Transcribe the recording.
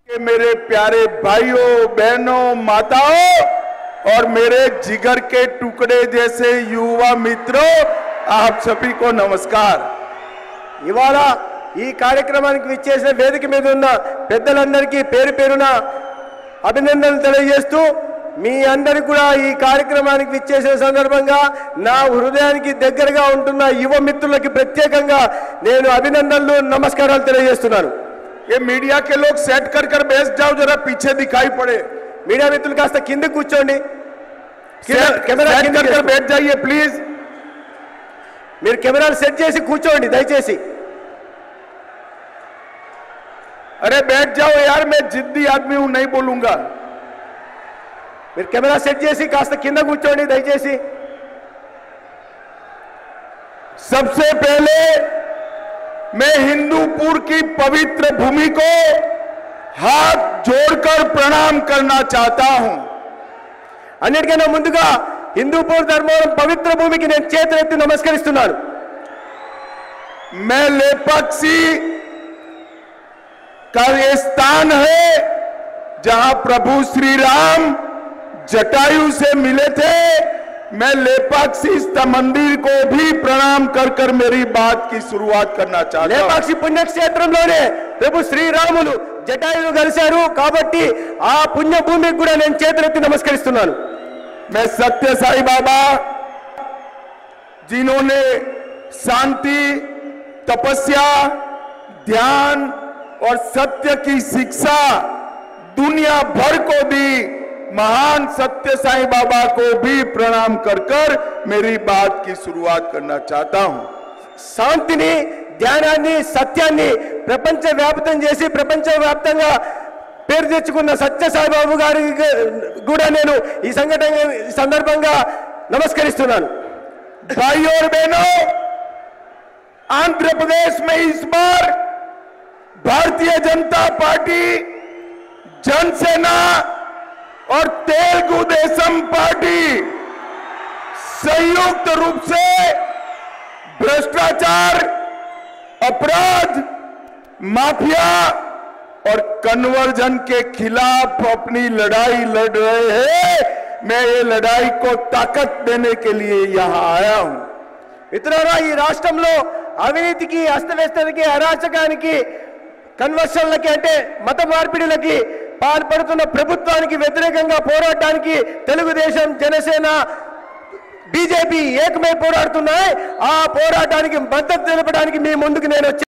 मेरे प्यारे भाइयों बहनों माताओं और मेरे जिगर के टुकड़े जैसे युवा मित्रों, आप सभी को नमस्कार। ఇవాళ ఈ కార్యక్రమానికి విచ్చేసిన వేదిక మీద ఉన్న పెద్దలందరికీ పేరు పేరున అభినందనలు తెలియజేస్తూ మీ అందరికీ కూడా ఈ కార్యక్రమానికి విచ్చేసిన సందర్భంగా నా హృదయానికి దగ్గరగా ఉంటున్న యువ మిత్రులకు ప్రత్యేకంగా నేను అభినందనలు నమస్కారాలు తెలియజేస్తున్నాను। ये मीडिया के लोग सेट कर कर बैठ जाओ, जरा पीछे दिखाई पड़े। మీడియా మిత్రులు కాస్త కింద కూర్చోండి, కెమెరా సెట్ कर कर बैठ जाइए प्लीज। మీరు కెమెరాలు సెట్ చేసి కూర్చోండి దయచేసి। अरे बैठ जाओ यार, मैं जिद्दी आदमी हूं, नहीं बोलूंगा। మీరు కెమెరా సెట్ చేసి కాస్త కింద కూర్చోండి దయచేసి। सबसे पहले मैं हिंदूपुर की पवित्र भूमि को हाथ जोड़कर प्रणाम करना चाहता हूं। అన్నిటికన్నా ముందుగా హిందూపూర్ ధర్మవరం పవిత్ర భూమికి నేను చేతులెత్తి నమస్కరిస్తున్నాను। मैं लेपाक्षी का ये स्थान है जहां प्रभु श्री राम जटायु से मिले थे। मैं लेपाक्षी मंदिर को भी प्रणाम कर कर मेरी बात की शुरुआत करना चाहता हूं। లేపాక్షి పుణ్యక్షేత్రంలోనే ప్రభు శ్రీరాములు జటాయులు కలిశారు కాబట్టి ఆ పుణ్య భూమికి కూడా నేను చేతులెత్తి నమస్కరిస్తున్నాను। मैं सत्य साई बाबा, जिन्होंने शांति, तपस्या, ध्यान और सत्य की शिक्षा दुनिया भर को दी, महान सत्य साई बाबा को भी प्रणाम कर कर मेरी बात की शुरुआत करना चाहता हूं। శాంతిని, ధ్యానాన్ని, సత్యాన్ని ప్రపంచ వ్యాప్తం చేసి ప్రపంచ వ్యాప్తంగా పేరు తెచ్చుకున్న సత్య సాయిబాబు గారికి కూడా నేను ఈ సందర్భంగా నమస్కరిస్తున్నాను। भाइयों और बहनों, आंध्र प्रदेश में इस बार भारतीय जनता पार्टी, जनसेना और तेलुगु देशम पार्टी संयुक्त रूप से भ्रष्टाचार, अपराध, माफिया और कन्वर्जन के खिलाफ अपनी लड़ाई लड़ रहे हैं। मैं ये लड़ाई को ताकत देने के लिए यहां आया हूं। మిత్రులారా, ఈ రాష్ట్రంలో అవినీతికి, అస్తవ్యస్తకి, అరాచకానికి, కన్వర్షన్లకి అంటే మత మార్పిడిలకి పాల్పడుతున్న ప్రభుత్వానికి వ్యతిరేకంగా పోరాడడానికి తెలుగుదేశం, జనసేన, బీజేపీ ఏకమై పోరాడుతున్నాయి। ఆ పోరాటానికి మద్దతు తెలపడానికి మీ ముందుకు నేను